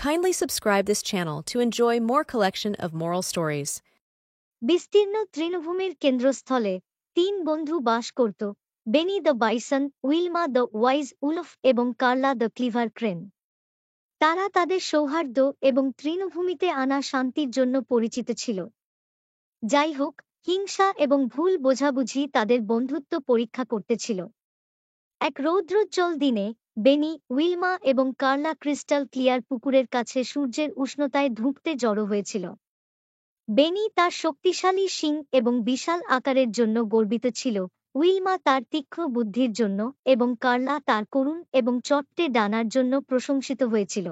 Kindly subscribe this channel to enjoy more collection of moral stories. বিস্তীর্ণ তৃণভূমির কেন্দ্রস্থলে তিন বন্ধু বাস করত, Benny the bison, Wilma the wise wolf এবং কার্লা দ্য ক্লিভার ক্রেন। তারা তাদের সৌহার্দ্য এবং তৃণভূমিতে আনা শান্তির জন্য পরিচিত ছিল। যাই হোক, হিংসা এবং ভুল বোঝাবুঝি তাদের বন্ধুত্ব পরীক্ষা করতেছিল। এক রৌদ্রোজ্জ্বল দিনে বেনি, উইলমা এবং কার্লা ক্রিস্টাল ক্লিয়ার পুকুরের কাছে সূর্যের উষ্ণতায় ধুঁকতে জড়ো হয়েছিল। বেনি তার শক্তিশালী শিং এবং বিশাল আকারের জন্য গর্বিত ছিল, উইলমা তার তীক্ষ্ণ বুদ্ধির জন্য এবং কার্লা তার করুণ এবং চট্টে ডানার জন্য প্রশংসিত হয়েছিল।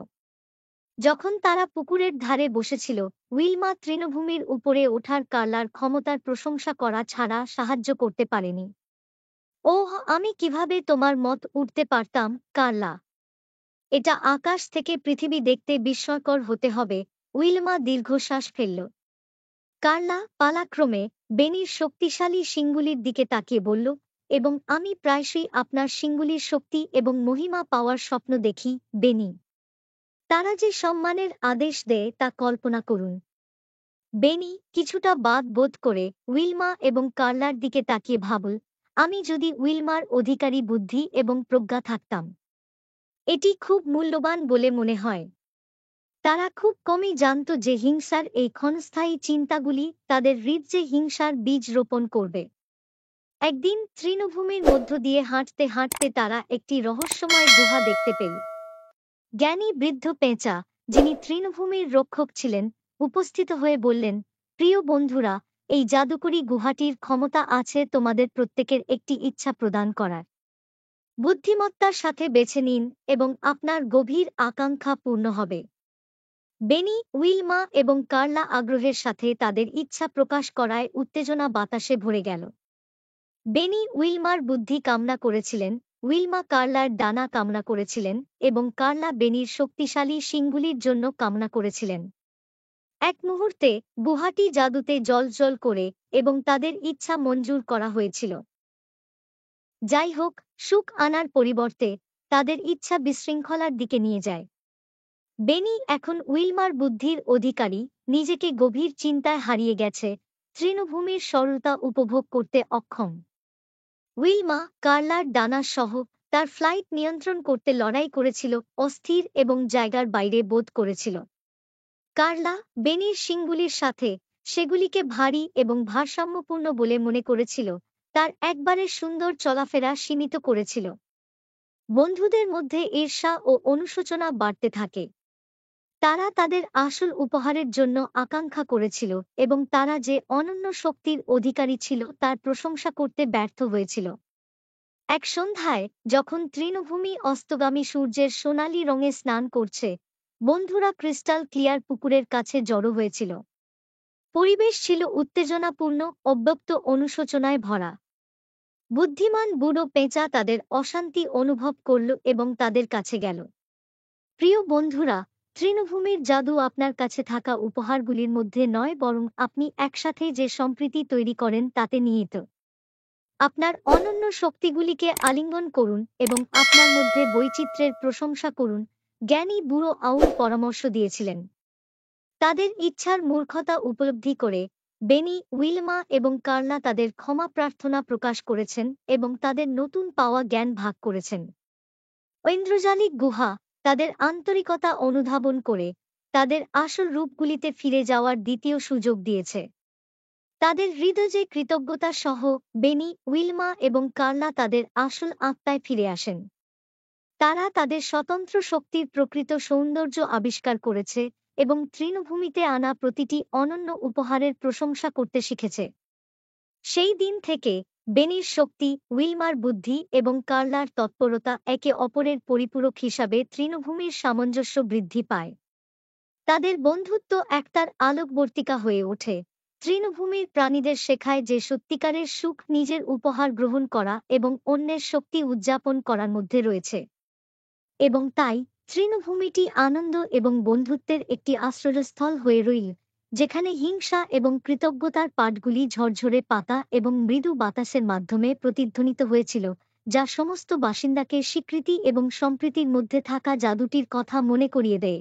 যখন তারা পুকুরের ধারে বসেছিল, উইলমা তৃণভূমির উপরে ওঠার কার্লার ক্ষমতার প্রশংসা করা ছাড়া সাহায্য করতে পারেনি। ওহ, আমি কিভাবে তোমার মত উঠতে পারতাম, কার্লা। এটা আকাশ থেকে পৃথিবী দেখতে বিস্ময়কর হতে হবে। উইলমা দীর্ঘশ্বাস ফেলল। কার্লা পালাক্রমে বেনির শক্তিশালী শিংগুলির দিকে তাকিয়ে বলল, এবং আমি প্রায়শই আপনার শিংগুলির শক্তি এবং মহিমা পাওয়ার স্বপ্ন দেখি, বেনি। তারা যে সম্মানের আদেশ দেয় তা কল্পনা করুন। বেনি কিছুটা বাদ বোধ করে উইলমা এবং কার্লার দিকে তাকিয়ে ভাবল, আমি যদি উইলমার অধিকারী বুদ্ধি এবং প্রজ্ঞা থাকতাম। এটি খুব মূল্যবান বলে মনে হয়। তারা খুব কমই জানত যে হিংসার এই ক্ষণস্থায়ী চিন্তাগুলি তাদের হৃদয়ে হিংসার বীজ রোপণ করবে। একদিন তৃণভূমির মধ্য দিয়ে হাঁটতে হাঁটতে তারা একটি রহস্যময় গুহা দেখতে পেল। জ্ঞানী বৃদ্ধ পেঁচা, যিনি তৃণভূমির রক্ষক ছিলেন, উপস্থিত হয়ে বললেন, প্রিয় বন্ধুরা, এই জাদুকরী গুহাটির ক্ষমতা আছে তোমাদের প্রত্যেকের একটি ইচ্ছা প্রদান করার। বুদ্ধিমত্তার সাথে বেছে নিন এবং আপনার গভীর আকাঙ্ক্ষা পূর্ণ হবে। বেনি, উইলমা এবং কার্লা আগ্রহের সাথে তাদের ইচ্ছা প্রকাশ করায় উত্তেজনা বাতাসে ভরে গেল। বেনি উইলমার বুদ্ধি কামনা করেছিলেন, উইলমা কার্লার ডানা কামনা করেছিলেন এবং কার্লা বেনির শক্তিশালী শিংগুলির জন্য কামনা করেছিলেন। এক মুহূর্তে গুহাটি জাদুতে জ্বলজ্বল করে এবং তাদের ইচ্ছা মঞ্জুর করা হয়েছিল। যাই হোক, সুখ আনার পরিবর্তে তাদের ইচ্ছা বিশৃঙ্খলার দিকে নিয়ে যায়। বেনি এখন উইলমার বুদ্ধির অধিকারী, নিজেকে গভীর চিন্তায় হারিয়ে গেছে, তৃণভূমির সরলতা উপভোগ করতে অক্ষম। উইলমা কার্লার ডানা সহ তার ফ্লাইট নিয়ন্ত্রণ করতে লড়াই করেছিল, অস্থির এবং জায়গার বাইরে বোধ করেছিল। কার্লা বেনির শিংগুলির সাথে সেগুলিকে ভারী এবং ভারসাম্যপূর্ণ বলে মনে করেছিল, তার একবারে সুন্দর চলাফেরা সীমিত করেছিল। বন্ধুদের মধ্যে ঈর্ষা ও অনুশোচনা বাড়তে থাকে। তারা তাদের আসল উপহারের জন্য আকাঙ্ক্ষা করেছিল এবং তারা যে অনন্য শক্তির অধিকারী ছিল তার প্রশংসা করতে ব্যর্থ হয়েছিল। এক সন্ধ্যায় যখন তৃণভূমি অস্তগামী সূর্যের সোনালি রঙে স্নান করছে, বন্ধুরা ক্রিস্টাল ক্লিয়ার পুকুরের কাছে জড়ো হয়েছিল। পরিবেশ ছিল উত্তেজনাপূর্ণ, অব্যক্ত অনুশোচনায় ভরা। বুদ্ধিমান বুড়ো পেঁচা তাদের অশান্তি অনুভব করল এবং তাদের কাছে গেল। প্রিয় বন্ধুরা, তৃণভূমির জাদু আপনার কাছে থাকা উপহারগুলির মধ্যে নয়, বরং আপনি একসাথে যে সম্প্রীতি তৈরি করেন তাতে নিহিত। আপনার অনন্য শক্তিগুলিকে আলিঙ্গন করুন এবং আপনার মধ্যে বৈচিত্র্যের প্রশংসা করুন, জ্ঞানী বুড়ো আউল পরামর্শ দিয়েছিলেন। তাদের ইচ্ছার মূর্খতা উপলব্ধি করে বেনি, উইলমা এবং কার্লা তাদের ক্ষমা প্রার্থনা প্রকাশ করেছেন এবং তাদের নতুন পাওয়া জ্ঞান ভাগ করেছেন। ঐন্দ্রজালিক গুহা তাদের আন্তরিকতা অনুধাবন করে তাদের আসল রূপগুলিতে ফিরে যাওয়ার দ্বিতীয় সুযোগ দিয়েছে। তাদের হৃদয়ে কৃতজ্ঞতা সহ বেনি, উইলমা এবং কার্লা তাদের আসল আত্মায় ফিরে আসেন। তারা তাদের স্বতন্ত্র শক্তির প্রকৃত সৌন্দর্য আবিষ্কার করেছে এবং তৃণভূমিতে আনা প্রতিটি অনন্য উপহারের প্রশংসা করতে শিখেছে। সেই দিন থেকে বেনির শক্তি, উইলমার বুদ্ধি এবং কার্লার তৎপরতা একে অপরের পরিপূরক হিসাবে তৃণভূমির সামঞ্জস্য বৃদ্ধি পায়। তাদের বন্ধুত্ব একতার আলোকবর্তিকা হয়ে ওঠে, তৃণভূমির প্রাণীদের শেখায় যে সত্যিকারের সুখ নিজের উপহার গ্রহণ করা এবং অন্যের শক্তি উদযাপন করার মধ্যে রয়েছে। এবং তাই তৃণভূমিটি আনন্দ এবং বন্ধুত্বের একটি আশ্রয়স্থল হয়ে রইল, যেখানে হিংসা এবং কৃতজ্ঞতার পাঠগুলি ঝরঝরে পাতা এবং মৃদু বাতাসের মাধ্যমে প্রতিধ্বনিত হয়েছিল, যা সমস্ত বাসিন্দাকে স্বীকৃতি এবং সম্প্রীতির মধ্যে থাকা জাদুটির কথা মনে করিয়ে দেয়।